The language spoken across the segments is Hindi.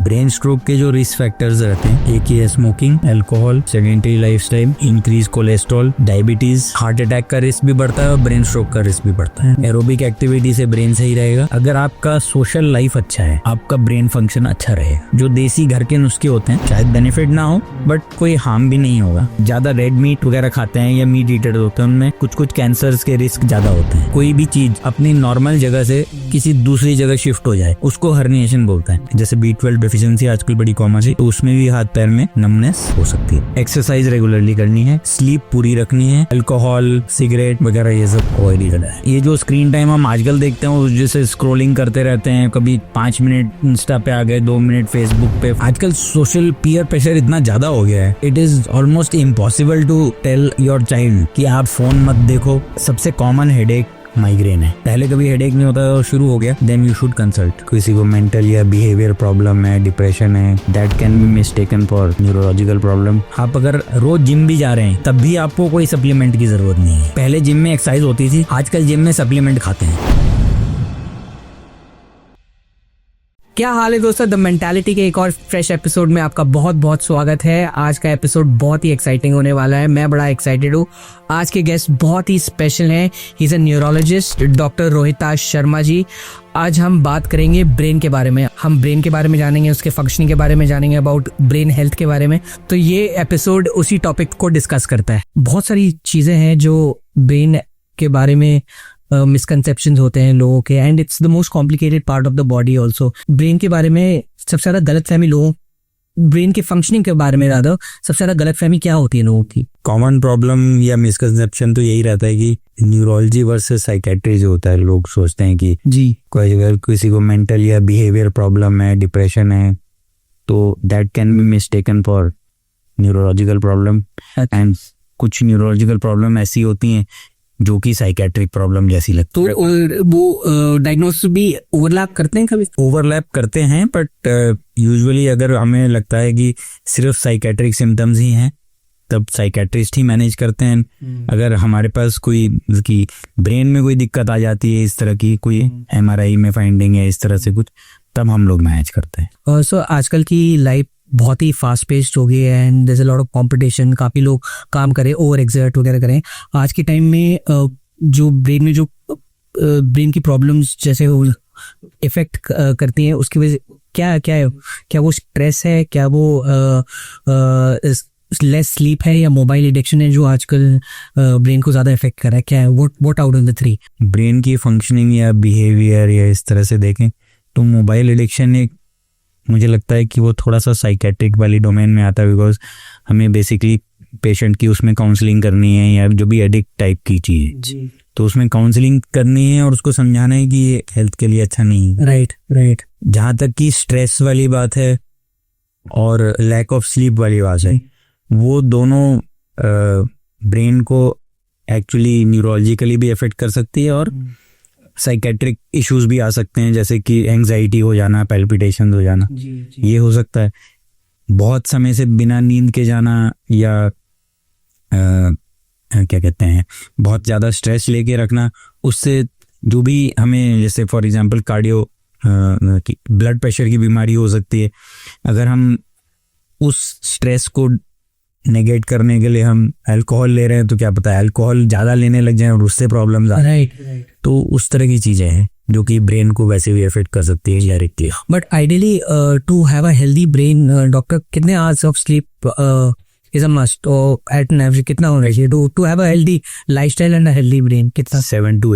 ब्रेन स्ट्रोक के जो रिस्क फैक्टर्स रहते हैं, एक ही है smoking, alcohol, sedentary lifestyle, increase cholesterol, diabetes, heart attack का रिस्क भी बढ़ता है और ब्रेन स्ट्रोक का रिस्क भी बढ़ता है। एरोबिक एक्टिविटी से ब्रेन सही रहेगा। अगर आपका सोशल लाइफ अच्छा है, आपका ब्रेन फंक्शन अच्छा रहेगा। जो देसी घर के नुस्खे होते हैं, शायद बेनिफिट ना हो बट कोई हार्म भी नहीं होगा। ज्यादा रेड मीट वगैरह खाते हैं या मीट ईटर होते हैं, उनमें कुछ कुछ कैंसर्स के रिस्क ज्यादा होते हैं। कोई भी चीज अपनी नॉर्मल जगह से किसी दूसरी जगह शिफ्ट हो जाए, उसको हर्निएशन बोलते हैं। जैसे B12 डेफिशिएंसी आजकल बड़ी कॉमन है, तो उसमें भी हाथ पैर में नमनेस हो सकती है। एक्सरसाइज रेगुलरली करनी है, स्लीप पूरी रखनी है, अल्कोहल, सिगरेट वगैरह ये सब अवॉइड ही करना है। ये जो स्क्रीन टाइम हम आजकल देखते हैं, जैसे स्क्रोलिंग करते रहते हैं, कभी 5 मिनट इंस्टा पे आ गए, 2 मिनट फेसबुक पे। आजकल सोशल पीयर प्रेशर इतना ज्यादा हो गया है, it is almost impossible to tell your child कि आप फोन मत देखो। सबसे कॉमन हेडेक माइग्रेन है। पहले कभी हेडेक नहीं होता और शुरू हो गया, देन यू शुड कंसल्ट। किसी को मेंटल या बिहेवियर प्रॉब्लम है, डिप्रेशन है, that can be mistaken for neurological problem. आप अगर रोज जिम भी जा रहे हैं, तब भी आपको कोई सप्लीमेंट की जरूरत नहीं है। पहले जिम में एक्सरसाइज होती थी, आजकल जिम में सप्लीमेंट खाते हैं। क्या हाल है दोस्तों, द मेंटालिटी के एक और फ्रेश एपिसोड में आपका बहुत बहुत स्वागत है। आज का एपिसोड बहुत ही एक्साइटिंग होने वाला है, मैं बड़ा एक्साइटेड हूँ। आज के गेस्ट बहुत ही स्पेशल हैं। He is a neurologist, doctor Rohitash Sharma ji. आज हम बात करेंगे ब्रेन के बारे में। हम ब्रेन के बारे में जानेंगे, उसके फंक्शनिंग के बारे में जानेंगे, अबाउट ब्रेन हेल्थ के बारे में। तो ये एपिसोड उसी टॉपिक को डिस्कस करता है। बहुत सारी चीजें हैं जो ब्रेन के बारे में मिसकंसेप्शंस होते हैं लोगों के, and it's the most complicated part of the body also. Brain के बारे में सबसे ज्यादा गलतफहमी लोगों, ब्रेन के फंक्शनिंग के बारे में ज्यादा सबसे ज्यादा गलतफहमी क्या होती है लोगों की? कॉमन प्रॉब्लम या मिसकंसेप्शन तो यही रहता है कि न्यूरोलॉजी वर्सेस साइकेट्री जो होता है, लोग सोचते हैं कि जी कोई अगर किसी को मेंटल या बिहेवियर प्रॉब्लम है, डिप्रेशन है, तो that can be mistaken for neurological problem. And कुछ न्यूरोलॉजिकल प्रॉब्लम ऐसी होती हैं जो कि साइकेट्रिक प्रॉब्लम जैसी लगती है। तो वो डायग्नोसिस भी ओवरलैप करते हैं, कभी ओवरलैप करते हैं, बट यूजुअली अगर हमें लगता है कि सिर्फ साइकेट्रिक सिम्टम्स ही हैं, तब साइकेट्रिस्ट ही मैनेज करते हैं। अगर हमारे पास कोई की ब्रेन में कोई दिक्कत आ जाती है, इस तरह की कोई MRI में फाइंडिंग है, इस तरह से कुछ, तब हम लोग मैनेज करते हैं। सो आजकल की लाइफ बहुत ही फास्ट पेस्ड हो गई है, and there is a lot of competition. काफी लोग काम करें, ओवर एक्सर्ट वगैरह करें। आज के टाइम में जो ब्रेन में जो ब्रेन की प्रॉब्लम्स जैसे इफेक्ट करती हैं, उसकी वजह क्या है? क्या वो स्ट्रेस है? क्या वो लेस स्लीप है, या मोबाइल एडिक्शन है जो आजकल ब्रेन को ज्यादा इफेक्ट कर रहा है? क्या है? What out of the three? Brain की फंक्शनिंग या बिहेवियर या इस तरह से देखें तो मोबाइल एडिक्शन एक, मुझे लगता है कि वो थोड़ा सा साइकेट्रिक वाली डोमेन में आता है, बिकॉज हमें बेसिकली पेशेंट की उसमें काउंसलिंग करनी है, या जो भी एडिक्ट टाइप की चीज़ है तो उसमें काउंसलिंग करनी है और उसको समझाना है कि ये हेल्थ के लिए अच्छा नहीं है। राइट। जहाँ तक कि स्ट्रेस वाली बात है और लैक ऑफ स्लीप वाली बात है, वो दोनों ब्रेन को एक्चुअली न्यूरोलॉजिकली भी अफेक्ट कर सकती है और साइकेट्रिक इश्यूज भी आ सकते हैं, जैसे कि एंजाइटी हो जाना, पैल्पिटेशन हो जाना। ये हो सकता है। बहुत समय से बिना नींद के जाना, या क्या कहते हैं, बहुत ज़्यादा स्ट्रेस लेके रखना, उससे जो भी हमें, जैसे for example cardio blood pressure की बीमारी हो सकती है। अगर हम उस स्ट्रेस को नेगेट करने के लिए हम अल्कोहल ले रहे हैं, तो क्या पता है अल्कोहल ज़्यादा लेने लग जाए और उससे प्रॉब्लम्स आ। राइट। तो उस तरह की चीज़ें हैं जो कि ब्रेन को वैसे भी अफेक्ट कर सकती है directly. But ideally to have a healthy brain, doctor, कितने hours of sleep is a must, और एट एन एवरेज कितना होना चाहिए to have a healthy lifestyle and a healthy brain? कितना? 7 to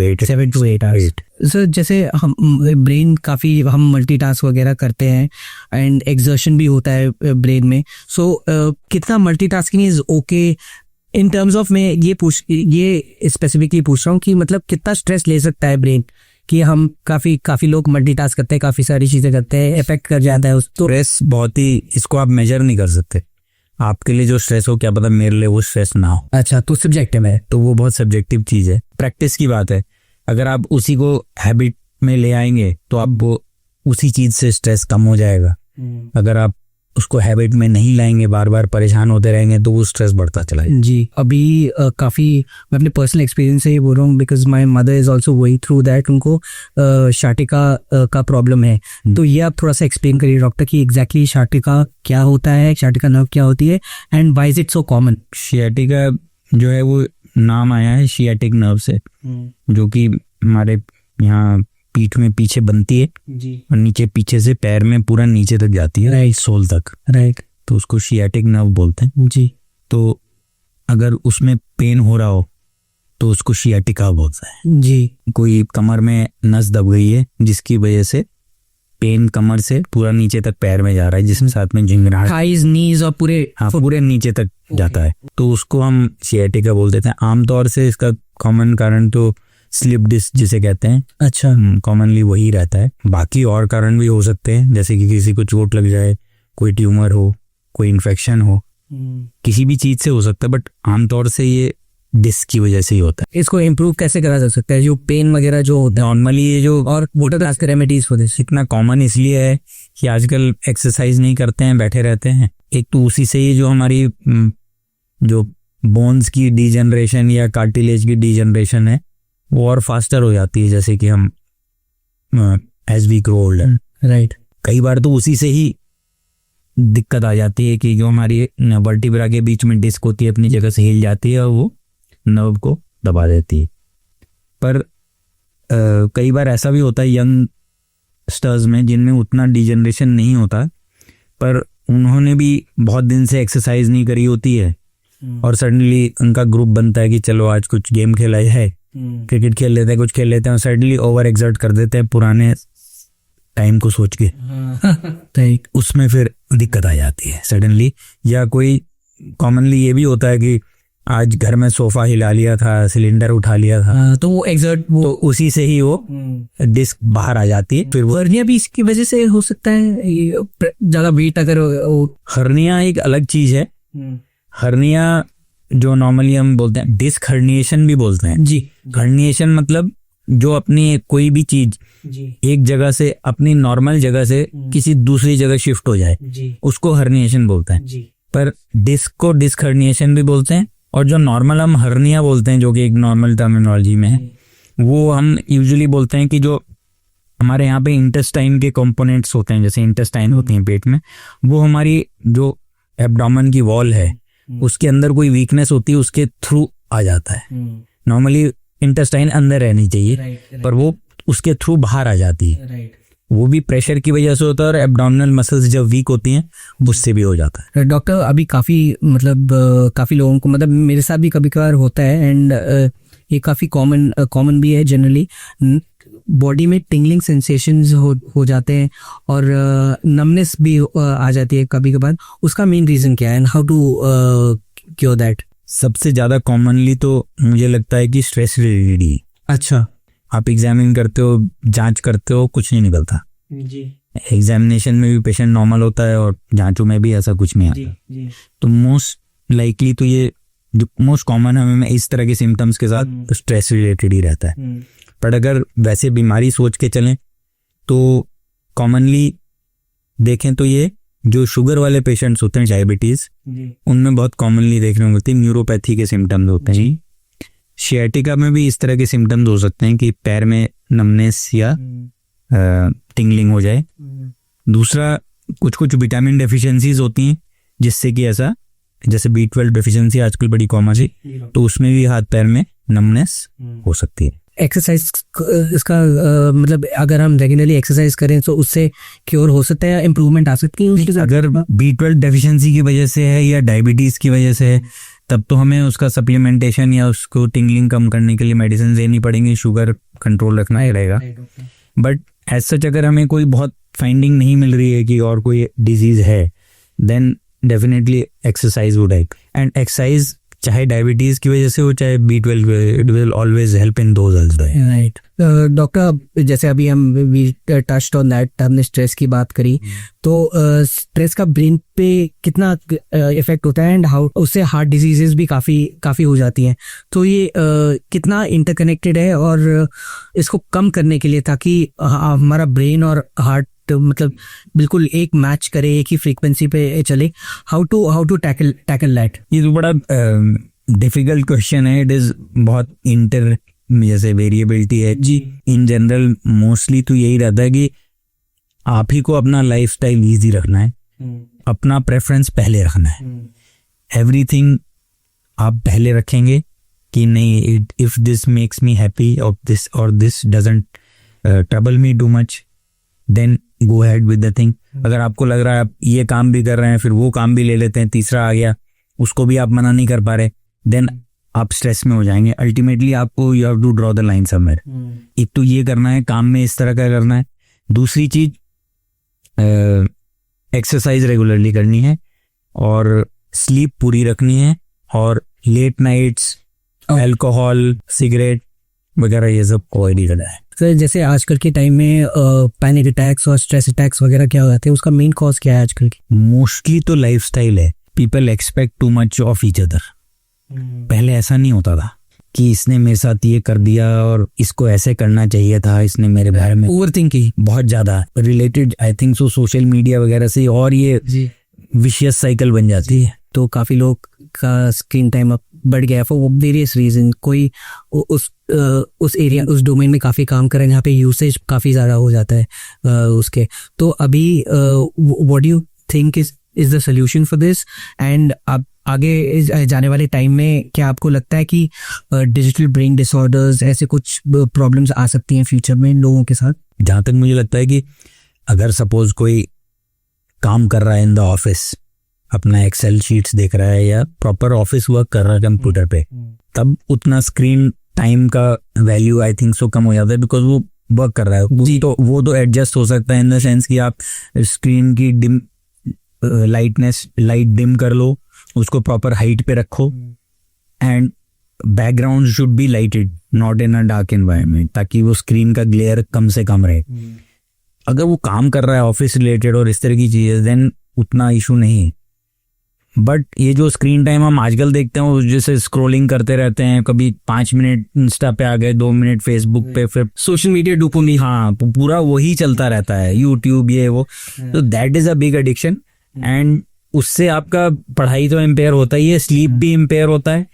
8 आवर्स। सर जैसे हम ब्रेन काफी हम मल्टीटास्क वगैरह करते हैं, एंड एक्सर्शन भी होता है ब्रेन में। सो कितना multitasking is okay in terms of, मैं ये स्पेसिफिकली पूछ रहा हूँ कि मतलब कितना स्ट्रेस ले सकता है ब्रेन, कि हम काफी लोग मल्टीटास्क करते हैं, काफी सारी चीजें करते हैं, इफेक्ट कर जाता है उस। तो स्ट्रेस बहुत ही, इसको आप मेजर नहीं कर सकते। आपके लिए जो स्ट्रेस हो, क्या पता मेरे लिए वो स्ट्रेस ना हो। अच्छा, तो सब्जेक्टिव है, तो वो बहुत सब्जेक्टिव चीज है, प्रैक्टिस की बात है। अगर आप उसी को हैबिट में ले आएंगे तो आप वो उसी चीज से स्ट्रेस कम हो जाएगा। अगर आप उसको हैबिट में नहीं लाएंगे, बार बार परेशान होते रहेंगे, तो वो स्ट्रेस बढ़ता चला जाएगा। जी, अभी काफ़ी मैं अपने पर्सनल एक्सपीरियंस से ही बोल रहा हूँ, because my mother is also वही थ्रू दैट, उनको शाटिका का प्रॉब्लम है। तो ये आप थोड़ा सा एक्सप्लेन करिए डॉक्टर कि एग्जैक्टली शाटिका क्या होता है, शाटिका नर्व क्या होती है, and why is it so common. Sciatica जो है वो नाम आया है शियाटिक नर्व से, जो कि हमारे यहाँ पीठ में पीछे बनती है जी, और नीचे पीछे से पैर में पूरा नीचे तक जाती है, राइट, सोल तक, राइट, तो उसको शियाटिक नर्व बोलते हैं जी। तो अगर उसमें पेन हो रहा हो तो उसको शियाटिका बोलता है जी, कोई कमर में नस दब गई है जिसकी वजह से पेन कमर से पूरा नीचे तक पैर में जा रहा है, जिसमें साथ में झिंगराहट, थाइज, नीज और पूरे, हाँ, पूरे नीचे तक जाता है, तो उसको हम शियाटिका बोल देते हैं। आमतौर से इसका कॉमन कारण तो स्लिप डिस्क जिसे कहते हैं, अच्छा, कॉमनली वही रहता है। बाकी और कारण भी हो सकते हैं, जैसे कि किसी को चोट लग जाए, कोई ट्यूमर हो, कोई इन्फेक्शन हो, किसी भी चीज से हो सकता है, बट आमतौर से ये डिस्क की वजह से ही होता है। इसको इम्प्रूव कैसे करा जा सकता है, जो पेन वगैरह जो होता है नॉर्मली ये जो और वोटर क्लास के रेमेडीज होते हैं? इतना कॉमन इसलिए है कि आजकल एक्सरसाइज नहीं करते हैं, बैठे रहते हैं। एक तो उसी से ही जो हमारी जो बोन्स की डिजनरेशन या कार्टिलेज की डिजनरेशन है वो और फास्टर हो जाती है, जैसे कि हम as we grow older, right, कई बार तो उसी से ही दिक्कत आ जाती है कि जो हमारी वर्टिब्रा के बीच में डिस्क होती है अपनी जगह से हिल जाती है और वो नर्व को दबा देती है। पर कई बार ऐसा भी होता है यंग स्टर्स में जिनमें उतना डिजनरेशन नहीं होता, पर उन्होंने भी बहुत दिन से एक्सरसाइज नहीं करी होती है और सडनली उनका ग्रुप बनता है कि चलो आज कुछ गेम खेला है, क्रिकेट खेल लेते हैं, कुछ खेल लेते हैं, और सडनली ओवर एक्सर्ट कर देते हैं पुराने टाइम को सोच के, उसमें फिर दिक्कत आ जाती है सडनली। या कोई कॉमनली ये भी होता है कि आज घर में सोफा हिला लिया था, सिलेंडर उठा लिया था, तो वो एक्सर्ट, तो उसी से ही वो डिस्क बाहर आ जाती है। फिर वो हर्निया भी इसकी वजह से हो सकता है, ज्यादा वेट अगर हर्निया एक अलग चीज है। हर्निया जो नॉर्मली हम बोलते हैं डिस्क हर्निएशन भी बोलते हैं जी। हर्निएशन मतलब जो अपनी कोई भी चीज एक जगह से अपनी नॉर्मल जगह से किसी दूसरी जगह शिफ्ट हो जाए, उसको हर्निएशन बोलते हैं। पर डिस्क को डिस्क हर्निएशन भी बोलते हैं, और जो नॉर्मल हम हर्निया बोलते हैं, जो कि एक नॉर्मल टर्मिनोलॉजी में है, वो हम यूजुअली बोलते हैं कि जो हमारे यहाँ पे इंटेस्टाइन के कंपोनेंट्स होते हैं, जैसे इंटेस्टाइन होती हैं पेट में, वो हमारी जो एब्डोमेन की वॉल है उसके अंदर कोई वीकनेस होती है, उसके थ्रू आ जाता है। नॉर्मली इंटेस्टाइन अंदर रहनी चाहिए, पर वो उसके थ्रू बाहर आ जाती है। वो भी प्रेशर की वजह से होता है, और एब्डोमिनल मसल्स जब वीक होती हैं उससे भी हो जाता है। डॉक्टर, अभी काफ़ी मतलब काफ़ी लोगों को, मतलब मेरे साथ भी कभी कभार होता है, एंड ये काफ़ी कॉमन भी है जनरली, बॉडी में टिंगलिंग सेंसेशंस हो जाते हैं और नमनेस भी आ जाती है कभी कभार। उसका मेन रीज़न क्या है and how to cure that? सबसे ज़्यादा कॉमनली तो मुझे लगता है कि स्ट्रेस रिलेटेड। अच्छा, आप एग्जामिन करते हो, जांच करते हो, कुछ नहीं निकलता जी। एग्जामिनेशन में भी पेशेंट नॉर्मल होता है और जांचों में भी ऐसा कुछ नहीं आता जी। तो मोस्ट लाइकली तो ये जो मोस्ट कॉमन है हमें इस तरह के सिम्टम्स के साथ स्ट्रेस रिलेटेड ही रहता है। पर अगर वैसे बीमारी सोच के चलें तो कॉमनली देखें तो ये जो शुगर वाले पेशेंट्स होते हैं, डायबिटीज, उनमें बहुत कॉमनली देखने को मिलती है न्यूरोपैथी के सिम्टम्स होते हैं। शियाटिका में भी इस तरह के सिम्टम्स हो सकते हैं कि पैर में नमनेस या टिंगलिंग हो जाए। दूसरा, कुछ विटामिन डेफिशिएंसीज होती हैं जिससे कि ऐसा, जैसे B12 डेफिशिएंसी आजकल बड़ी कॉमन है, तो उसमें भी हाथ पैर में नमनेस हो सकती है। एक्सरसाइज इसका मतलब अगर हम रेगुलरली एक्सरसाइज करें तो उससे क्योर हो सकता है या इम्प्रूवमेंट आ सकती है? अगर B12 डेफिशिएंसी की वजह से है या डायबिटीज की वजह से है तब तो हमें उसका सप्लीमेंटेशन या उसको टिंगलिंग कम करने के लिए मेडिसिन देनी पड़ेंगी, शुगर कंट्रोल रखना ही रहेगा। बट एज सच अगर हमें कोई बहुत फाइंडिंग नहीं मिल रही है कि और कोई डिजीज है, then definitely exercise would help. And exercise चाहे डायबिटीज की वजह से हो चाहे B12, it will always help in those also. Right doctor, जैसे अभी हम टच्ड ऑन दैट, हमने स्ट्रेस की बात करी, तो स्ट्रेस का ब्रेन पे कितना इफेक्ट होता है एंड हाउ उससे हार्ट डिजीजेस भी काफी हो जाती हैं। तो ये कितना इंटरकनेक्टेड है और इसको कम करने के लिए ताकि हमारा ब्रेन और हार्ट मतलब बिल्कुल एक मैच करे, एक ही फ्रीक्वेंसी पे चले, हाउ टू टैकल दैट? ये तो बड़ा डिफिकल्ट क्वेश्चन है। इट इज बहुत जैसे वेरिएबिलिटी है जी। इन जनरल मोस्टली तो यही रहता है कि आप ही को अपना लाइफस्टाइल इजी रखना है, अपना प्रेफरेंस पहले रखना है। एवरीथिंग आप पहले रखेंगे कि नहीं, if this makes me happy और this doesn't trouble me too much, then go ahead with the thing. अगर आपको लग रहा है आप ये काम भी कर रहे हैं, फिर वो काम भी ले लेते हैं, तीसरा आ गया, उसको भी आप मना नहीं कर पा रहे, देन आप स्ट्रेस में हो जाएंगे। अल्टीमेटली आपको you have to draw the line somewhere. एक तो ये करना है, काम में इस तरह का करना है। दूसरी चीज एक्सरसाइज रेगुलरली करनी है और स्लीप पूरी रखनी है, और लेट नाइट्स, अल्कोहल, सिगरेट वगैरह ये सब अवॉइड ही करना है। सर जैसे आजकल के टाइम में पैनिक अटैक्स और स्ट्रेस अटैक्स वगैरह क्या हो जाते हैं, उसका मेन कॉज क्या है आजकल की? मोस्टली तो लाइफस्टाइल है। People expect too much of each other. पहले ऐसा नहीं होता था कि इसने मेरे साथ ये कर दिया और इसको ऐसे करना चाहिए था, इसने मेरे बारे में ओवरथिंकिंग बहुत ज्यादा related I think so social media वगैरह से, और ये विशियस साइकिल बन जाती है। तो काफी लोग का स्क्रीन टाइम अब बढ़ गया फॉर वेरियस रीजन। कोई उस एरिया, उस डोमेन में काफी काम कर रहे हैं जहाँ पे यूसेज काफी ज्यादा हो जाता है उसके। तो अभी what do you think is the solution for this? And अब आगे जाने वाले टाइम में क्या आपको लगता है कि डिजिटल ब्रेन डिसऑर्डर्स ऐसे कुछ प्रॉब्लम्स आ सकती हैं फ्यूचर में लोगों के साथ? जहाँ तक मुझे लगता है कि अगर सपोज कोई काम कर रहा है इन द ऑफिस, अपना एक्सेल शीट्स देख रहा है या प्रॉपर ऑफिस वर्क कर रहा है कंप्यूटर पे, तब उतना स्क्रीन टाइम का वैल्यू आई थिंक सो कम हो जाता है, बिकॉज वो वर्क कर रहा है। तो वो तो एडजस्ट हो सकता है इन द सेंस कि आप स्क्रीन की डिम लाइट डिम कर लो, उसको प्रॉपर हाइट पे रखो, and background should be lighted, not in a dark environment, ताकि वो स्क्रीन का ग्लेयर कम से कम रहे। अगर वो काम कर रहा है ऑफिस रिलेटेड और इस तरह की चीजें, देन उतना इशू नहीं है। बट ये जो स्क्रीन टाइम हम आजकल देखते हैं, जैसे स्क्रोलिंग करते रहते हैं, कभी 5 मिनट इंस्टा पे आ गए, 2 मिनट फेसबुक पे, फिर सोशल मीडिया डोपामिन, हाँ पूरा वही चलता रहता है, यूट्यूब ये वो। तो that is a big addiction, and उससे आपका पढ़ाई तो इम्पेयर होता ही है, स्लीप भी इम्पेयर होता है,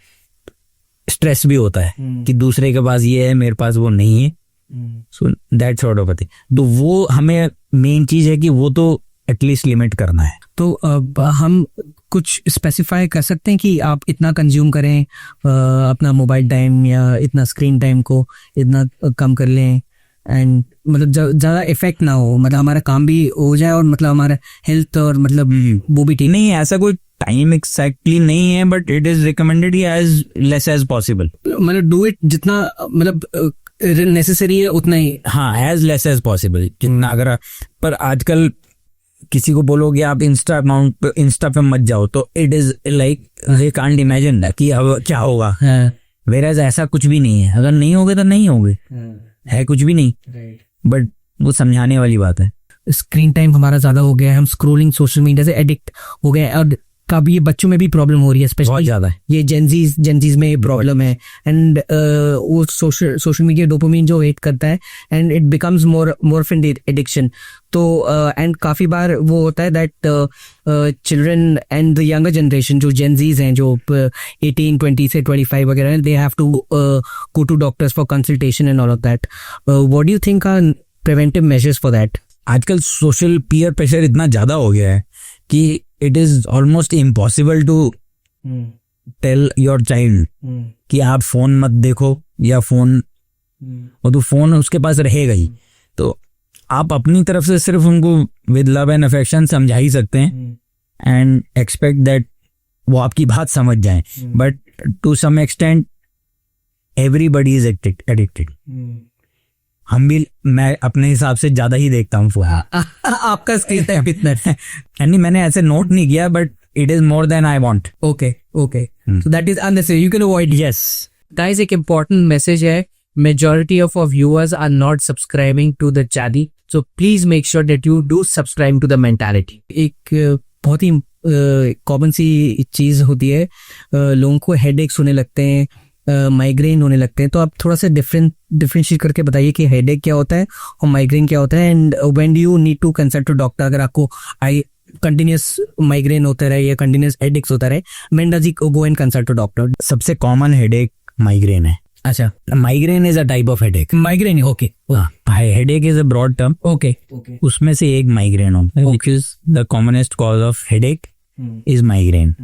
स्ट्रेस भी होता है कि दूसरे के पास ये है, मेरे पास वो नहीं है। So that sort of thing. तो वो हमें मेन चीज है कि वो तो एटलीस्ट लिमिट करना है। तो हम कुछ स्पेसिफाई कर सकते हैं कि आप इतना कंज्यूम करें अपना मोबाइल टाइम, या इतना स्क्रीन टाइम को इतना कम कर लें, एंड मतलब ज़्यादा इफेक्ट ना हो, मतलब हमारा काम भी हो जाए और मतलब हमारा हेल्थ और मतलब वो भी ठीक नहीं है। ऐसा कोई टाइम एक्जैक्टली नहीं है, but it is recommended as less as possible. मतलब डू इट जितना मतलब नेसेसरी है उतना ही, हाँ, एज लेस एज पॉसिबल जितना। अगर पर आजकल किसी को बोलोगे आप इंस्टा पे मत जाओ, तो it is like they can't imagine कि अब क्या होगा। वेराज ऐसा कुछ भी नहीं है, अगर नहीं होगे तो नहीं होगे, है कुछ भी नहीं। बट वो समझाने वाली बात है। स्क्रीन टाइम हमारा ज्यादा हो गया है, हम स्क्रोलिंग सोशल मीडिया से एडिक्ट हो गए, और कभी ये बच्चों में भी प्रॉब्लम हो रही है, स्पेशली बहुत ज्यादा है। ये जेंजीज में प्रॉब्लम है, एंड वो सोशल मीडिया डोपामिन जो वेट करता है, and it becomes more of an addiction. तो एंड काफी बार वो होता है that children and the younger generation जो जेंजीज हैं, जो 18, 20 से 25 वगैरह, they have to go to doctors for consultation and all of that. What do you think are preventive measures for that? आजकल सोशल पीयर प्रेशर इतना ज्यादा हो गया है कि it is almost impossible to tell your child कि आप फोन मत देखो, या फोन, और तो फोन उसके पास रहेगा ही। तो आप अपनी तरफ से सिर्फ उनको विद लव एंड अफेक्शन समझा ही सकते हैं, एंड एक्सपेक्ट दैट वो आपकी बात समझ जाएं। But to some extent everybody is addicted. हम भी, मैं अपने हिसाब से ज्यादा ही देखता हूँ फोन। आपका स्क्रीन टाइम कितना है? नहीं, मैंने ऐसे नोट नहीं किया, but it is more than I want. Okay, so that is unnecessary, you can avoid. Yes guys, एक इम्पोर्टेंट मैसेज है, majority of our viewers are not subscribing to the चादी So please make sure that you do subscribe to the mentality. एक बहुत ही कॉमन सी चीज़ होती है, लोगों को हेडेक्स होने लगते हैं, माइग्रेन होने लगते हैं, तो आप थोड़ा सा डिफरेंशिएट करके बताइए कि हेडेक क्या होता है और माइग्रेन क्या होता है, and when do you need to consult to doctor अगर आपको कंटिन्यूस माइग्रेन होता रहे या कंटिन्यूस हेडेक्स होता रहे, when does you go and consult to doctor? सबसे कॉमन हेडेक माइग्रेन है. अच्छा, migraine is a type of headache. Migraine, okay. Headache is a broad term. Okay. उसमें से एक माइग्रेन होता है, which is the commonest cause of headache is migraine.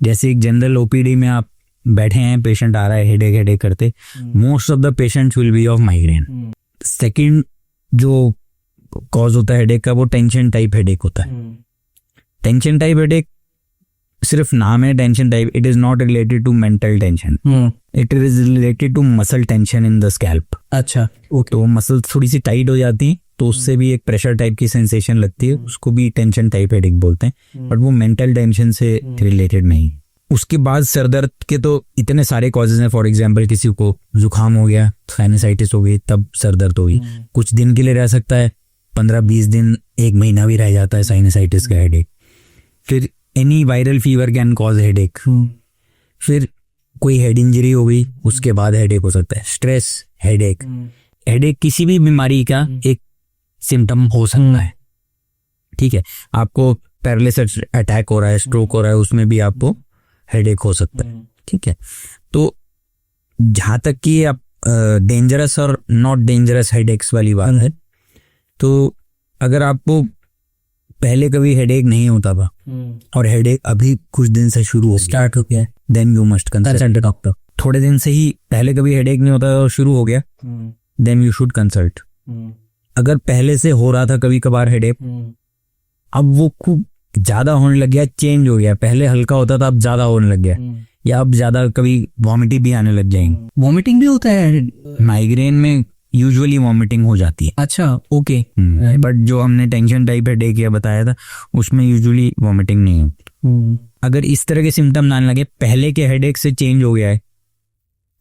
जैसे एक जनरल ओपीडी में आप बैठे हैं, पेशेंट आ रहा है हेडेक करते, most of the patients will be of migraine. Second जो कॉज होता है हेडेक का, वो टेंशन टाइप हेडेक होता है. टेंशन टाइप हेडेक सिर्फ नाम है tension type, it is not related to mental tension, it is related to muscle tension in the scalp. अच्छा, तो मसल थोड़ी सी टाइट हो जाती है, तो उससे भी एक प्रेशर टाइप की सेंसेशन लगती है, उसको भी टेंशन टाइप हेडेक बोलते हैं, बट वो मेंटल टेंशन से रिलेटेड नहीं. उसके बाद सर दर्द के तो इतने सारे कॉजेज हैं. फॉर एग्जांपल किसी को जुकाम हो गया, साइनसाइटिस हो गई, तब सर दर्द होगी. कुछ दिन के लिए रह सकता है, 15-20 दिन, 1 महीना भी रह जाता है साइनसाइटिस का हेडेक. फिर any viral fever can cause headache. फिर कोई हेड इंजरी हो गई, उसके बाद हेडेक हो सकता है. Stress headache. हेडेक किसी भी बीमारी का एक सिम्टम हो सकता है. ठीक है, आपको पैरालिसिस अटैक हो रहा है, स्ट्रोक हो रहा है, उसमें भी आपको हेडेक हो सकता है. ठीक है, तो जहाँ तक कि आप डेंजरस और नॉट डेंजरस हेडेक्स वाली बात है, तो अगर आपको पहले कभी हेडेक नहीं होता था और हेडेक अभी कुछ दिन से शुरू हो स्टार्ट हो गया, then you must consult doctor. थोड़े दिन से ही पहले कभी हेडेक नहीं होता और शुरू हो गया, देन यू शुड कंसल्ट. अगर पहले से हो रहा था कभी कभार हेडेक, अब वो खूब ज्यादा होने लग गया, चेंज हो गया, पहले हल्का होता था अब ज्यादा होने लग गया, या अब ज्यादा कभी वॉमिटिंग भी आने लग जाएंगे. वॉमिटिंग भी होता है माइग्रेन में? यूजुअली वॉमिटिंग हो जाती है. अच्छा, ओके. बट जो हमने टेंशन टाइप हेडेक या बताया था, उसमें यूजुअली वॉमिटिंग नहीं होती. अगर इस तरह के सिम्टम आने लगे, पहले के हेडेक से चेंज हो गया है,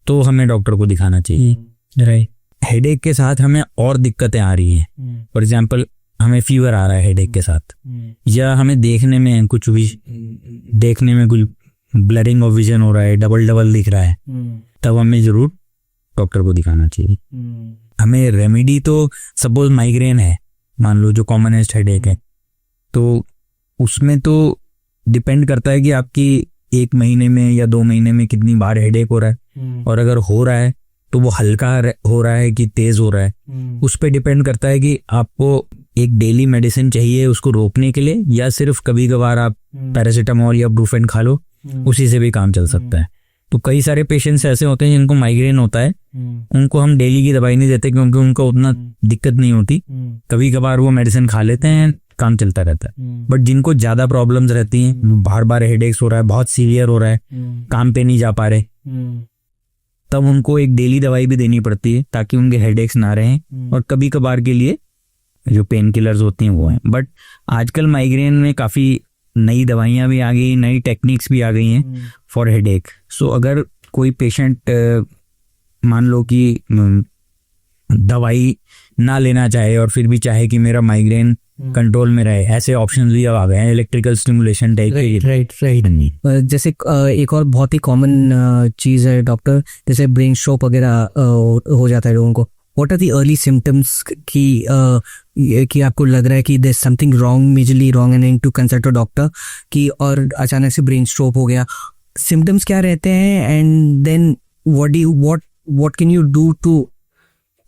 तो हमें डॉक्टर को दिखाना चाहिए. राइट. हेडेक के साथ हमें और दिक्कतें आ रही हैं. फॉर एग्जाम्पल हमें फीवर आ रहा है हेडेक के साथ, या हमें देखने में कुछ ब्लरिंग ऑफ विजन हो रहा है, डबल दिख रहा है, तब हमें जरूर डॉक्टर को दिखाना चाहिए. हमें रेमेडी तो सपोज माइग्रेन है, मान लो जो कॉमनेस्ट हेडेक है, तो उसमें तो डिपेंड करता है कि आपकी 1 महीने में या 2 महीने में कितनी बार हेडेक हो रहा है, और अगर हो रहा है तो वो हल्का हो रहा है कि तेज हो रहा है. उस पर डिपेंड करता है कि आपको एक डेली मेडिसिन चाहिए उसको रोकने के लिए, या सिर्फ कभी कभार आप पैरासीटामोल या ब्रूफेन खा लो, उसी से भी काम चल सकता है. तो कई सारे पेशेंट्स ऐसे होते हैं जिनको माइग्रेन होता है, उनको हम डेली की दवाई नहीं देते क्योंकि उनको उतना दिक्कत नहीं होती, कभी कभार वो मेडिसिन खा लेते हैं, काम चलता रहता है. बट जिनको ज्यादा प्रॉब्लम्स रहती हैं, बार बार हेडेक्स हो रहा है, बहुत सीवियर हो रहा है, काम पे नहीं जा पा रहे, तब उनको एक डेली दवाई भी देनी पड़ती है ताकि उनके हेडेक्स ना रहें, और कभी कभार के लिए जो पेन किलर्स होती हैं वो हैं. बट आजकल माइग्रेन में काफ़ी नई दवाइयाँ भी आ गई, नई टेक्निक्स भी आ गई हैं फॉर हेडेक. सो अगर कोई पेशेंट मान लो कि दवाई ना लेना चाहे और फिर भी चाहे कि मेरा माइग्रेन कंट्रोल में रहे, ऐसे ऑप्शन भी अब आ गए हैं, इलेक्ट्रिकल स्टिमुलेशन टाइप के. राइट. जैसे एक और बहुत ही कॉमन चीज़ है डॉक्टर, जैसे ब्रेन स्ट्रोक वगैरह हो जाता है लोगों को. What are the early symptoms कि आपको लग रहा है कि there something wrong, majorly wrong, and to consult a doctor, कि और अचानक से ब्रेन स्ट्रोक हो गया? सिम्टम्स क्या रहते हैं, and then what can you do to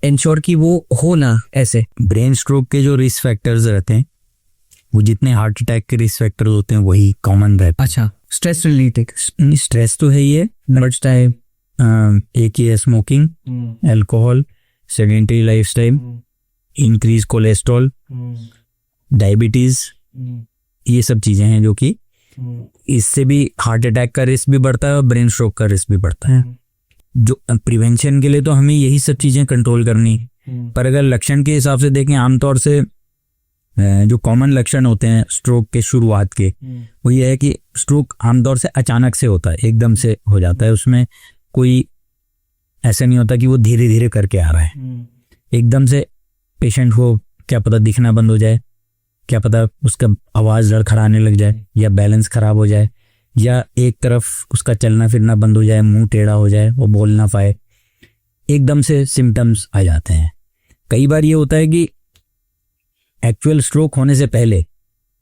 ensure कि वो हो ना ऐसे? ब्रेन स्ट्रोक के जो रिस्क फैक्टर्स रहते हैं, वो जितने हार्ट अटैक के रिस्क फैक्टर्स होते हैं वही कॉमन रहते हैं. अच्छा, स्ट्रेस रिलेटेड? स्ट्रेस तो है ही है, बट टाइप एक ही है smoking, alcohol, sedentary lifestyle, increase cholesterol, diabetes, ये सब चीजें हैं जो कि इससे भी हार्ट अटैक का रिस्क भी बढ़ता है और ब्रेन स्ट्रोक का रिस्क भी बढ़ता है. जो प्रिवेंशन के लिए तो हमें यही सब चीजें कंट्रोल करनी, पर अगर लक्षण के हिसाब से देखें, आमतौर से जो कॉमन लक्षण होते हैं स्ट्रोक के शुरुआत के, वो ये है कि स्ट्रोक आमतौर से अचानक से होता है, एकदम से हो जाता है. उसमें कोई ऐसा नहीं होता कि वो धीरे धीरे करके आ रहा है, एकदम से पेशेंट को क्या पता दिखना बंद हो जाए, क्या पता उसका आवाज़ लड़खड़ाने लग जाए, या बैलेंस खराब हो जाए, या एक तरफ उसका चलना फिरना बंद हो जाए, मुंह टेढ़ा हो जाए, वो बोल ना पाए, एकदम से सिम्टम्स आ जाते हैं। कई बार ये होता है कि एक्चुअल स्ट्रोक होने से पहले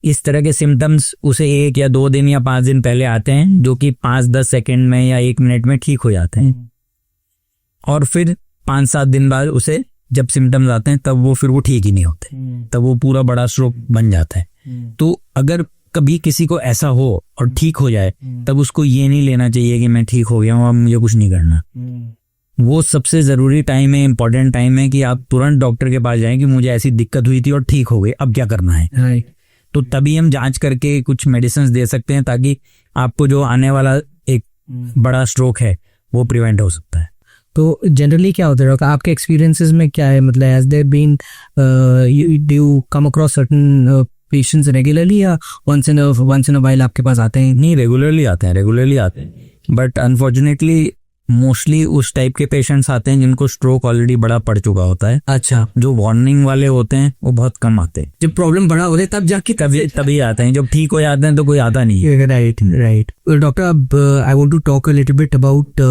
इस तरह के सिम्टम्स उसे 1 या 2 दिन या 5 दिन पहले आते हैं, जो कि 5-10 सेकेंड में या 1 मिनट में ठीक हो जाते हैं, और फिर 5-7 दिन बाद उसे जब सिम्टम्स आते हैं तब वो ठीक ही नहीं होते, तब वो पूरा बड़ा स्ट्रोक बन जाता है। तो अगर कभी किसी को ऐसा हो और ठीक हो जाए, तब उसको ये नहीं लेना चाहिए कि मैं ठीक हो गया हूँ, अब मुझे कुछ नहीं करना। वो सबसे ज़रूरी टाइम है, इंपॉर्टेंट टाइम है कि आप तुरंत डॉक्टर के पास जाएं कि मुझे ऐसी दिक्कत हुई थी और ठीक हो गई, अब क्या करना है। तो तभी हम जांच करके कुछ मेडिसिन दे सकते हैं, ताकि आपको जो आने वाला एक बड़ा स्ट्रोक है वो प्रिवेंट हो सकता है। तो जनरली क्या होता है डॉक्टर, आपके एक्सपीरियंसेस में क्या है, मतलब has there been do you come across certain patients regularly, या वंस इन अ व्हाइल आपके पास आते हैं? नहीं, रेगुलरली आते हैं, बट अनफॉर्चुनेटली मोस्टली उस टाइप के पेशेंट्स आते हैं जिनको स्ट्रोक ऑलरेडी बड़ा पड़ चुका होता है। अच्छा, जो वार्निंग वाले होते हैं वो बहुत कम आते हैं। जब प्रॉब्लम बड़ा होता है तब जाके तभी आते हैं, जब ठीक हो जाते हैं तो कोई आता नहीं है। राइट डॉक्टर, अब I want to talk a little bit about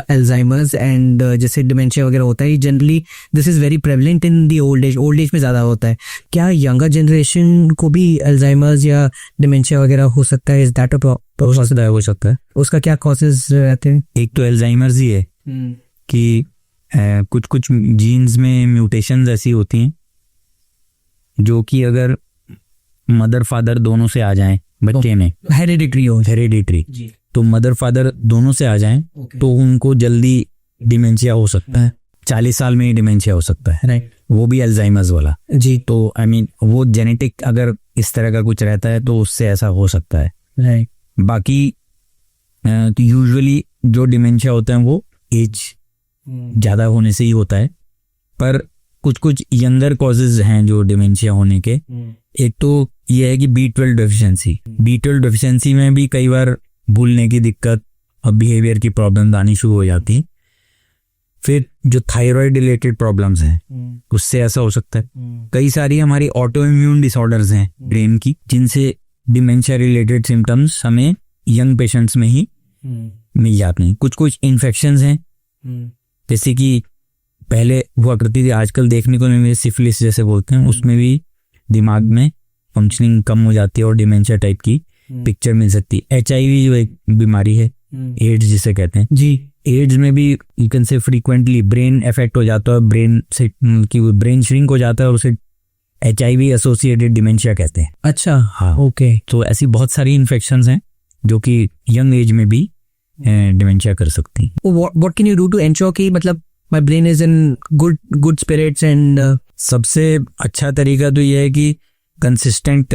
Alzheimer's and जैसे डिमेंशिया वगैरह होता है, generally this is very prevalent in the old age में ज़्यादा होता है। क्या यंगर जनरेशन को भी अल्जाइमर्स या डिमेंशिया वगैरह हो सकता है? इज दैट अ हो सकता है। उसका क्या कॉजेज रहते हैं? एक तो अल्जाइमर्स ही है कि कुछ कुछ जीन्स में म्यूटेशंस ऐसी होती हैं जो कि अगर मदर फादर दोनों से आ जाएं बच्चे में, हेरिडिटरी, तो मदर फादर दोनों से आ जाएं तो उनको जल्दी डिमेंशिया हो सकता है, 40 साल में ही डिमेंशिया हो सकता है। राइट, वो भी अल्जाइमर्स वाला जी। तो आई मीन वो जेनेटिक अगर इस तरह का कुछ रहता है तो उससे ऐसा हो सकता है। राइट, बाकी तो यूजुअली जो डिमेंशिया होता है वो एज ज़्यादा होने से ही होता है, पर कुछ कुछ यंगर कॉजेज हैं जो डिमेंशिया होने के। एक तो ये है कि B12 डेफिशिएंसी में भी कई बार भूलने की दिक्कत और बिहेवियर की प्रॉब्लम आनी शुरू हो जाती है। फिर जो थायराइड रिलेटेड प्रॉब्लम्स हैं उससे ऐसा हो सकता है। कई सारी हमारी ऑटो इम्यून डिसऑर्डर्स हैं ब्रेन की, जिनसे डिमेंशिया रिलेटेड सिम्टम्स हमें यंग पेशेंट्स में ही मिल जाते हैं। कुछ कुछ इन्फेक्शंस हैं जैसे कि पहले हुआ करती थी, आजकल देखने को नहीं मिले, सिफिलिस जैसे बोलते हैं, उसमें भी दिमाग में फंक्शनिंग कम हो जाती है और डिमेंशिया टाइप की पिक्चर मिल सकती है। HIV जो एक बीमारी है, एड्स जिसे कहते हैं जी, एड्स में भी you can say frequently brain effect हो जाता है, ब्रेन से की ब्रेन श्रिंक हो जाता है और उसे HIV एसोसिएटेड डिमेंशिया कहते हैं। अच्छा, हाँ, ओके। तो ऐसी बहुत सारी इन्फेक्शंस हैं जो कि यंग एज में भी डिमेंशिया कर सकती हैं। What can you do to ensure कि मतलब my brain is in good spirits and सबसे अच्छा तरीका तो ये है कि कंसिस्टेंट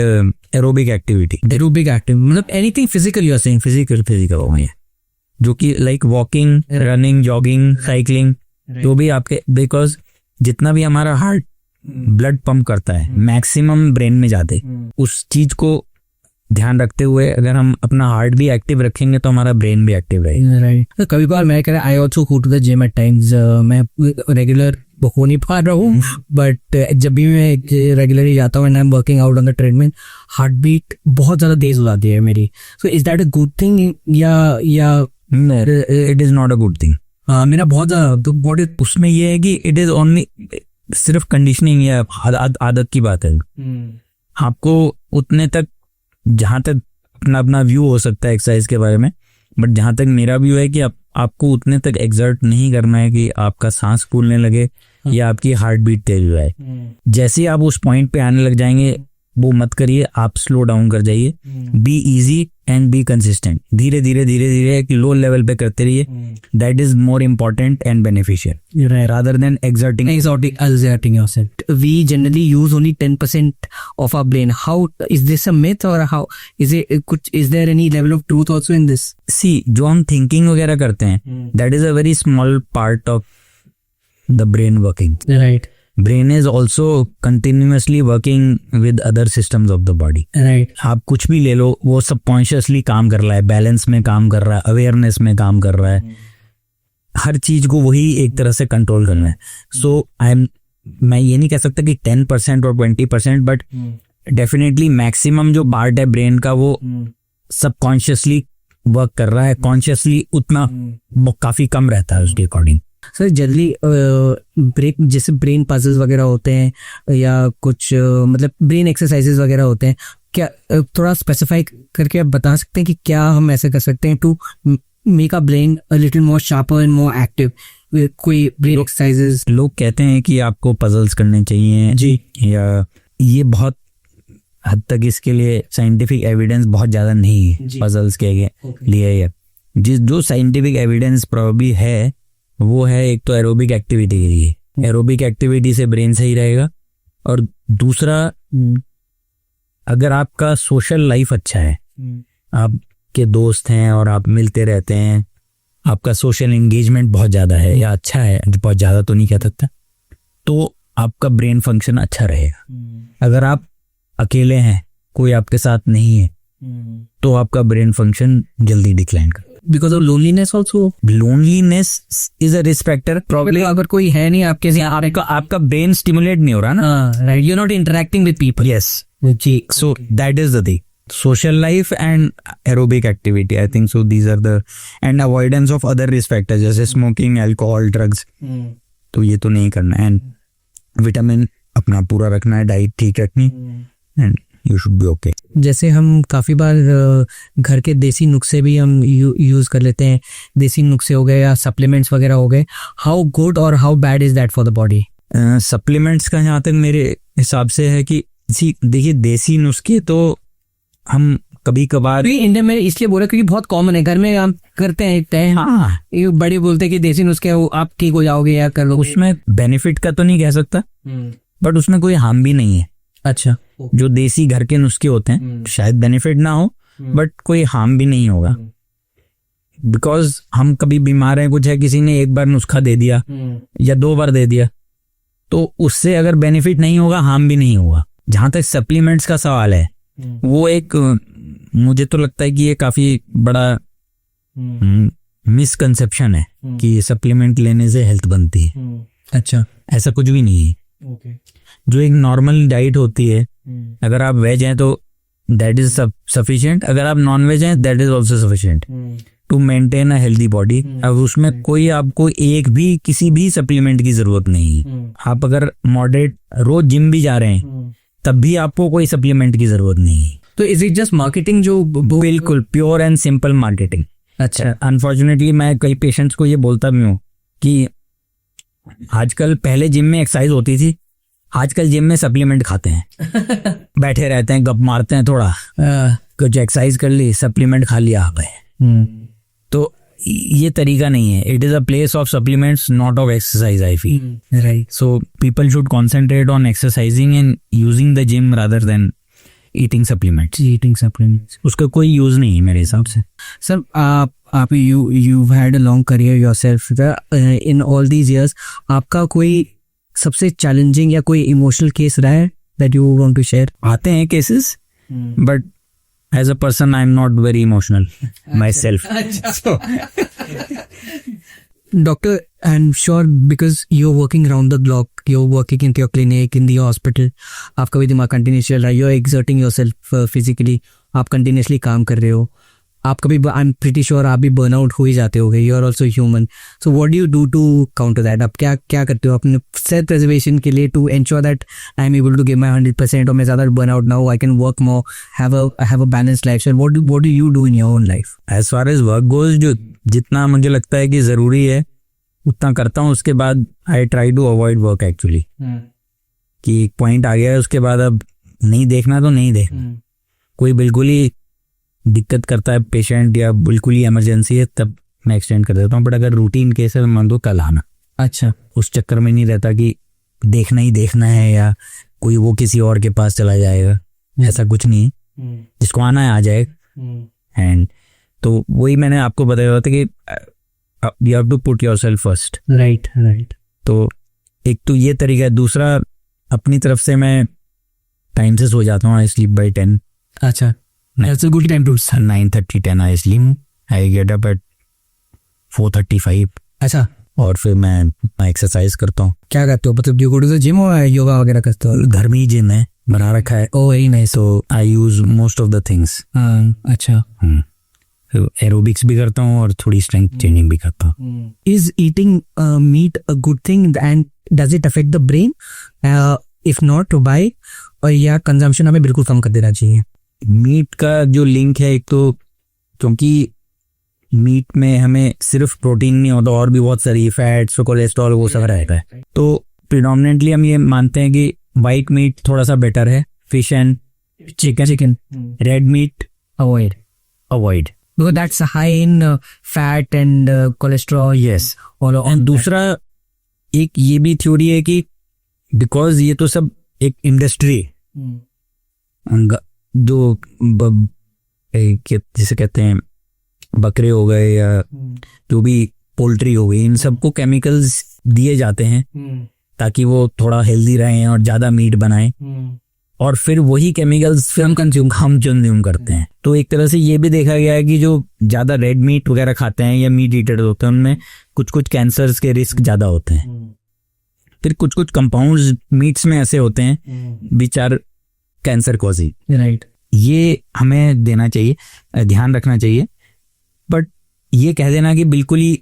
एरोबिक एक्टिविटी, मतलब anything physical, you are saying physical हो गया, जो कि like walking, running, jogging, cycling, जो भी आपके, बिकॉज जितना भी हमारा हार्ट ब्लड पंप करता है मैक्सिमम ब्रेन में जाते, उस चीज को ध्यान रखते हुए अगर हम अपना हार्ट भी एक्टिव रखेंगे तो हमारा ब्रेन भी एक्टिव रहेगा। राइट, कभी बार मैं कह रहा I also go to the gym at times, मैं रेगुलर हो नहीं पा रहा हूँ, बट जब भी मैं रेगुलरली जाता हूँ and I am working out on the treadmill, heart beat बहुत ज्यादा तेज हो जाती है मेरी। So is that a good thing या it is not a good thing? मेरा बहुत ज्यादा उसमें ये है कि इट इज ओनली सिर्फ कंडीशनिंग या आदत की बात है। आपको उतने तक, जहां तक अपना व्यू हो सकता है एक्सरसाइज के बारे में, बट जहां तक मेरा व्यू है कि आपको उतने तक एक्सर्ट नहीं करना है कि आपका सांस फूलने लगे या आपकी हार्ट बीट तेज हो जाए। जैसे ही आप उस पॉइंट पे आने लग जाएंगे वो मत करिए, आप स्लो डाउन कर जाइए, be easy and be consistent, धीरे धीरे धीरे धीरे कि लो लेवल पे करते रहिए। That is more important and beneficial rather than exerting yourself. We generally use only 10% of our brain. How is this a myth or how is there any level of truth also in this? See, जो हम thinking वगैरह करते हैं, that is a very small part of the brain working. Right. Brain is also continuously working with other systems of the body. Right. आप कुछ भी ले लो, वो सबकॉन्शियसली काम कर रहा है, बैलेंस में काम कर रहा है, अवेयरनेस में काम कर रहा है, हर चीज को वही एक तरह से कंट्रोल करना है। सो आई एम मैं ये नहीं कह सकता कि 10% और 20%, बट डेफिनेटली मैक्सिमम जो पार्ट है ब्रेन का वो सबकॉन्शियसली वर्क कर रहा है, कॉन्शियसली उतना वो काफी कम रहता है उसके अकॉर्डिंग। सर जल्दी ब्रेक जैसे ब्रेन पजल्स वगैरह होते हैं या कुछ मतलब ब्रेन एक्सरसाइजेस वगैरह होते हैं, क्या थोड़ा स्पेसिफाई करके आप बता सकते हैं कि क्या हम ऐसे कर सकते हैं to make a brain a little more sharper and more active? कोई ब्रेन एक्सरसाइजेस? लोग कहते हैं कि आपको पजल्स करने चाहिए जी, या ये बहुत हद तक इसके लिए साइंटिफिक एविडेंस बहुत ज़्यादा नहीं है पजल्स के लिए। या जो साइंटिफिक एविडेंस प्रॉब्ली है वो है एक तो एरोबिक एक्टिविटी के लिए, एरोबिक एक्टिविटी से ब्रेन सही रहेगा, और दूसरा अगर आपका सोशल लाइफ अच्छा है, आपके दोस्त हैं और आप मिलते रहते हैं, आपका सोशल एंगेजमेंट बहुत ज़्यादा है या अच्छा है, बहुत ज़्यादा तो नहीं कह सकता, तो आपका ब्रेन फंक्शन अच्छा रहेगा। अगर आप अकेले हैं, कोई आपके साथ नहीं है, तो आपका ब्रेन फंक्शन जल्दी डिक्लाइन कर। Because of loneliness also? Loneliness is a risk factor problem. अगर कोई है नहीं आपके साथ, आपका ब्रेन स्टिमुलेट नहीं हो रहा ना, right, you are not interacting with people. Yes जी, so that is the thing, social life and aerobic activity, I think so these are the, and avoidance of other risk factors जैसे smoking, alcohol, drugs, तो ये तो नहीं करना है, and विटामिन अपना पूरा रखना है, डाइट ठीक रखनी, and you should be okay। जैसे हम काफ़ी बार घर के देसी नुस्खे भी हम यूज़ कर लेते हैं, देसी नुस्खे हो गए या सप्लीमेंट्स वगैरह हो गए, हाउ गुड और how bad is that for the body? Supplements का जहाँ तक मेरे हिसाब से है कि देखिए देसी नुस्खे तो हम कभी कभार इंडिया में इसलिए बोला क्योंकि बहुत कॉमन है, घर में हम करते हैं। हाँ, ये बड़े बोलते हैं कि देसी नुस्खे आप ठीक हो जाओगे या कर लो। उसमें बेनिफिट का तो नहीं कह सकता, बट उसमें कोई हार्म भी नहीं है। अच्छा, जो देसी घर के नुस्खे होते हैं शायद बेनिफिट ना हो, बट कोई हार्म भी नहीं होगा, बिकॉज हम कभी बीमार हैं, कुछ है, किसी ने एक बार नुस्खा दे दिया या 2 बार दे दिया, तो उससे अगर बेनिफिट नहीं होगा, हार्म भी नहीं होगा। जहां तक सप्लीमेंट्स का सवाल है, वो एक मुझे तो लगता है कि ये काफी बड़ा मिसकंसेप्शन है कि सप्लीमेंट लेने से हेल्थ बनती है। अच्छा, ऐसा कुछ भी नहीं है। जो एक नॉर्मल डाइट होती है, अगर आप वेज हैं तो दैट इज सफिशिएंट, अगर आप नॉन वेज हैं that is also sufficient to maintain a healthy body. अब उसमें कोई आपको एक भी किसी भी सप्लीमेंट की जरूरत नहीं है। आप अगर मॉडरेट रोज जिम भी जा रहे हैं तब भी आपको कोई सप्लीमेंट की जरूरत नहीं है। तो इज इट जस्ट मार्केटिंग? जो बिल्कुल प्योर एंड सिंपल मार्केटिंग। अच्छा, अनफॉर्चुनेटली मैं कई पेशेंट्स को ये बोलता भी हूँ कि आजकल पहले जिम में एक्सरसाइज होती थी, आजकल जिम में सप्लीमेंट खाते हैं बैठे रहते हैं, गप मारते हैं, थोड़ा कुछ एक्सरसाइज कर ली, सप्लीमेंट खा लिया, आ गए। तो ये तरीका नहीं है। It is a place of supplements, not of exercise, I feel. Right, so people should concentrate on exercising and using the gym rather than eating supplements. उसका कोई यूज नहीं है मेरे हिसाब से। सर आप you had a long career yourself, in all these years आपका कोई सबसे चैलेंजिंग या कोई इमोशनल केस रहा है that you want to share? आते हैं cases, but as a person I am not very emotional myself. Doctor, I'm sure because you're working around the clock, you're working in your clinic, in the hospital, आपका भी दिमाग कंटिन्यूस चल रहा है, you're exerting yourself physically, आप कंटिन्यूसली काम कर रहे हो, आप कभी आई एम प्रीटी श्योर आप भी बर्नआउट हो ही जाते होगे, you are also human. So what do you do to counter that? आप क्या करते हो अपने सेल्फ प्रिजर्वेशन के लिए to ensure that I am able to give my 100% और मैं ज़्यादा बर्नआउट ना हो, I can work more, have a balanced lifestyle? What do you do in your own life? As far as work goes, जो जितना मुझे लगता है कि ज़रूरी है उतना करता हूँ, उसके बाद I try to avoid work actually. कि एक पॉइंट आ गया है, उसके बाद अब नहीं देखना तो नहीं देखना। कोई बिल्कुल ही दिक्कत करता है पेशेंट या बिल्कुल ही इमरजेंसी है तब मैं एक्सटेंड कर देता हूँ, बट अगर रूटीन केस है मान दो कल आना। अच्छा, उस चक्कर में नहीं रहता कि देखना ही देखना है या कोई वो किसी और के पास चला जाएगा, ऐसा कुछ नहीं है। जिसको आना है आ जाएगा। एंड तो वही मैंने आपको बताया था कि you have to put yourself first. Right. तो एक तो ये तरीका है, दूसरा अपनी तरफ से मैं टाइम से सो जाता हूँ, आई स्लीप बाय 10। अच्छा, that's a good time to 9:30 10 I sleep, I get up at 4:35। अच्छा, और फिर मैं एक्सरसाइज करता हूँ। क्या करते हो, मतलब you go to the gym और योगा वगैरह करते हो? घर में ही जिम है, बना रखा है। Oh very nice. तो I use most of the things. अच्छा। एरोबिक्स भी करता हूँ और थोड़ी स्ट्रेंथ ट्रेनिंग भी करता हूँ। Is eating meat a good thing and does it affect the brain? If not why? और या कंजम्पशन हमें बिल्कुल कम कर देना चाहिए? मीट का जो लिंक है, एक तो क्योंकि मीट में हमें सिर्फ प्रोटीन नहीं होता, और भी बहुत सारी फैट्स, कोलेस्ट्रॉल, वो सब रहता है। तो प्रिडोमिनेंटली हम ये मानते हैं कि वाइट मीट थोड़ा सा बेटर है। Fish and chicken. Red meat avoid because that's high in fat and cholesterol. Yes. और दूसरा एक ये भी थ्योरी है कि बिकॉज ये तो सब एक इंडस्ट्री, जो जिसे कहते हैं बकरे हो गए या जो भी पोल्ट्री हो गई, इन सबको केमिकल्स दिए जाते हैं ताकि वो थोड़ा हेल्दी रहें और ज्यादा मीट बनाएं, और फिर वही केमिकल्स फिर हम कंज्यूम करते हैं। तो एक तरह से ये भी देखा गया है कि जो ज्यादा रेड मीट वगैरह खाते हैं या मीट ईटर होते हैं, उनमें कुछ कुछ कैंसर्स के रिस्क ज्यादा होते हैं। फिर कुछ कुछ कंपाउंड्स मीट्स में ऐसे होते हैं which are cancer causing. Right. ये हमें देना चाहिए, ध्यान रखना चाहिए। बट ये कह देना कि बिल्कुल ही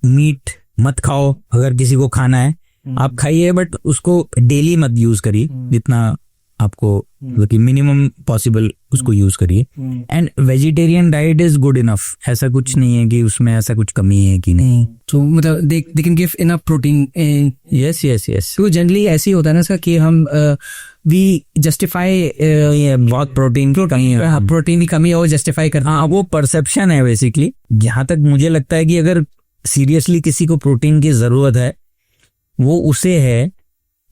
मीट मत खाओ, अगर किसी को खाना है आप खाइए, बट उसको डेली मत यूज करिए, जितना आपको मतलब कि मिनिमम पॉसिबल उसको यूज करिए। And vegetarian diet is good enough, ऐसा कुछ नहीं है कि उसमें ऐसा कुछ कमी है कि नहीं। तो मतलब they can give enough protein. Yes yes yes. तो जनरली ऐसे ही होता है ना सर कि हम वी जस्टिफाई बहुत प्रोटीन की कमी है, प्रोटीन की कमी है वो जस्टिफाई करना। हाँ, वो परसेप्शन है बेसिकली। जहां तक मुझे लगता है कि अगर सीरियसली किसी को प्रोटीन की जरूरत है, वो उसे है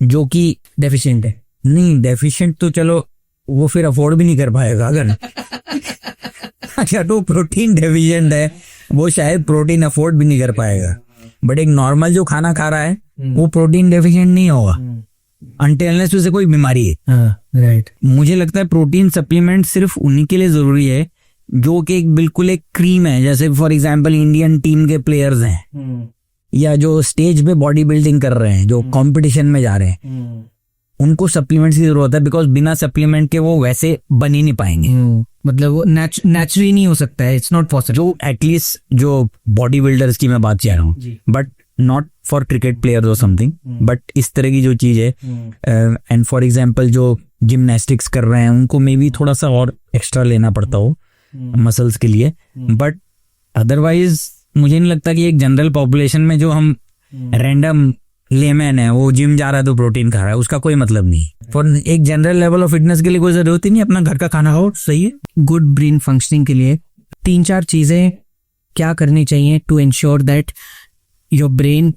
जो कि डेफिशिएंट है। नहीं, डेफिशिएंट तो चलो वो फिर अफोर्ड भी नहीं कर पाएगा। अगर अच्छा तो प्रोटीन डेफिशिएंट है, वो शायद प्रोटीन अफोर्ड भी नहीं कर पाएगा। बट एक नॉर्मल जो खाना खा रहा है वो प्रोटीन डेफिशिएंट नहीं होगा अनटिल अनलेस उसे कोई बीमारी है। राइट। मुझे लगता है प्रोटीन सप्लीमेंट सिर्फ उन्हीं के लिए जरूरी है जो कि बिल्कुल एक क्रीम है। जैसे फॉर एग्जाम्पल इंडियन टीम के प्लेयर्स हैं या जो स्टेज पे बॉडी बिल्डिंग कर रहे हैं, जो कंपटीशन में जा रहे हैं, उनको सप्लीमेंट्स की जरूरत है। बिकॉज बिना सप्लीमेंट के वो वैसे बन ही नहीं पाएंगे। मतलब वो नेचुरली नहीं हो सकता है, इट्स नॉट पॉसिबल। जो एटलीस्ट जो बॉडी बिल्डर्स की मैं बात कर रहा हूँ, but not for cricket players और समथिंग, बट इस तरह की जो चीज है। एंड फॉर एग्जाम्पल जो जिम्नास्टिक्स कर रहे हैं उनको मे भी थोड़ा सा और एक्स्ट्रा लेना पड़ता हो मसल्स के लिए। बट अदरवाइज मुझे नहीं लगता कि एक जनरल पॉपुलेशन में जो हम रैंडम लेमैन है वो जिम जा रहा है तो प्रोटीन खा रहा है, उसका कोई मतलब नहीं। फॉर एक जनरल लेवल ऑफ फिटनेस के लिए कोई जरूरत ही नहीं, अपना घर का खाना हो सही है। गुड ब्रेन फंक्शनिंग के लिए 3-4 चीजें क्या करनी चाहिए to ensure that your brain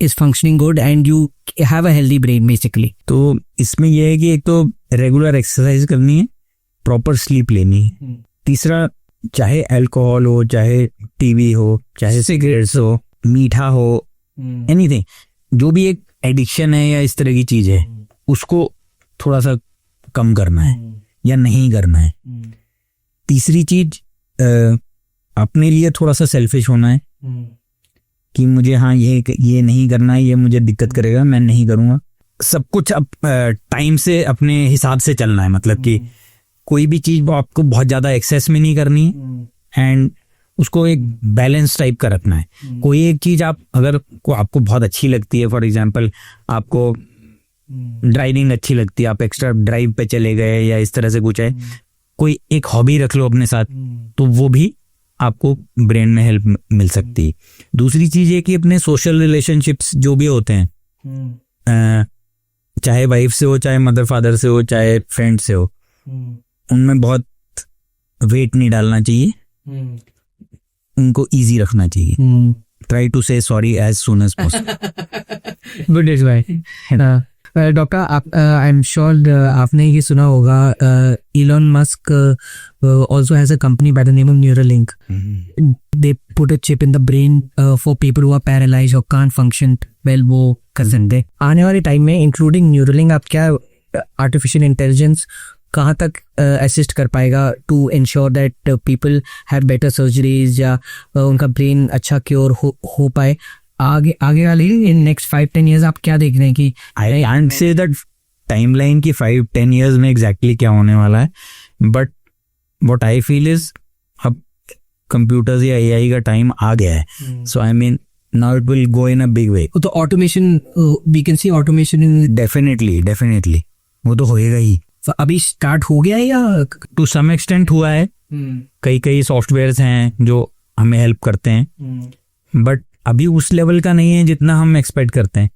is functioning good and you have a healthy brain basically? तो इसमें यह है कि एक तो रेगुलर एक्सरसाइज करनी है, प्रॉपर स्लीप लेनी है। तीसरा, चाहे अल्कोहल हो, चाहे टीवी हो, चाहे सिगरेट्स हो, मीठा हो, एनीथिंग, जो भी एक एडिक्शन है या इस तरह की चीज है, उसको थोड़ा सा कम करना है या नहीं करना है। तीसरी चीज, अपने लिए थोड़ा सा सेल्फिश होना है कि मुझे हाँ ये नहीं करना है, ये मुझे दिक्कत करेगा, मैं नहीं करूंगा। सब कुछ अब टाइम से अपने हिसाब से चलना है। मतलब कि कोई भी चीज आपको बहुत ज्यादा एक्सेस में नहीं करनी है एंड उसको एक बैलेंस टाइप का रखना है। कोई एक चीज आपको बहुत अच्छी लगती है, फॉर एग्जांपल आपको ड्राइविंग अच्छी लगती है, आप एक्स्ट्रा ड्राइव पे चले गए या इस तरह से कुछ है, कोई एक हॉबी रख लो अपने साथ, तो वो भी आपको ब्रेन में हेल्प मिल सकती है। दूसरी चीज ये कि अपने सोशल रिलेशनशिप्स जो भी होते हैं, चाहे वाइफ से हो, चाहे मदर फादर से हो, चाहे फ्रेंड से हो, उनमें बहुत वेट नहीं डालना चाहिए, उनको इजी रखना चाहिए। Try to say sorry as soon as possible. Good is भाई। डॉक्टर, आप आई एम श्योर आपने ये सुना होगा, Elon Musk also has a company by the name of Neuralink. They put a chip in the brain for people who are paralyzed or can't function well, वो कर सकते हैं। आने वाले टाइम में इंक्लूडिंग Neuralink आप क्या आर्टिफिशियल इंटेलिजेंस कहाँ तक असिस्ट कर पाएगा to ensure that people have better surgeries या उनका ब्रेन अच्छा क्योर हो पाए? आगे वाली इन नेक्स्ट 5-10 years आप क्या देख रहे हैं कि I can't say that timeline की 5-10 years में एग्जैक्टली क्या होने वाला है, but what I feel is अब कंप्यूटर्स या एआई का टाइम आ गया है. So I mean now it will go in a big way. तो automation, we can see automation in, definitely वो तो होएगा ही. अभी स्टार्ट हो गया है या टू सम एक्सटेंट हुआ है. कई सॉफ्टवेयर्स हैं जो हमें हेल्प करते हैं, बट अभी उस लेवल का नहीं है जितना हम एक्सपेक्ट करते हैं.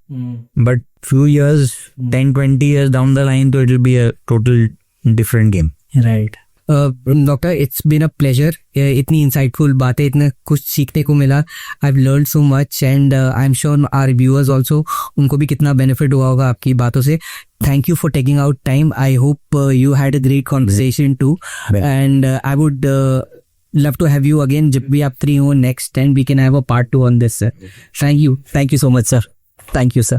But few years 10-20 years down the line तो it will be a total different game. Right. Doctor, it's been a pleasure. इतनी इंसाइटफुल बातें, इतना कुछ सीखने को मिला. I have learn so much and I am sure our viewers also, उनको भी कितना बेनिफिट हुआ होगा आपकी बातों से. Thank you for taking out time. I hope you had a great conversation too, and I would love to have you again जब भी आप फ्री हो next, and we can have a part 2 on this, sir. Thank you so much, sir. Thank you, sir.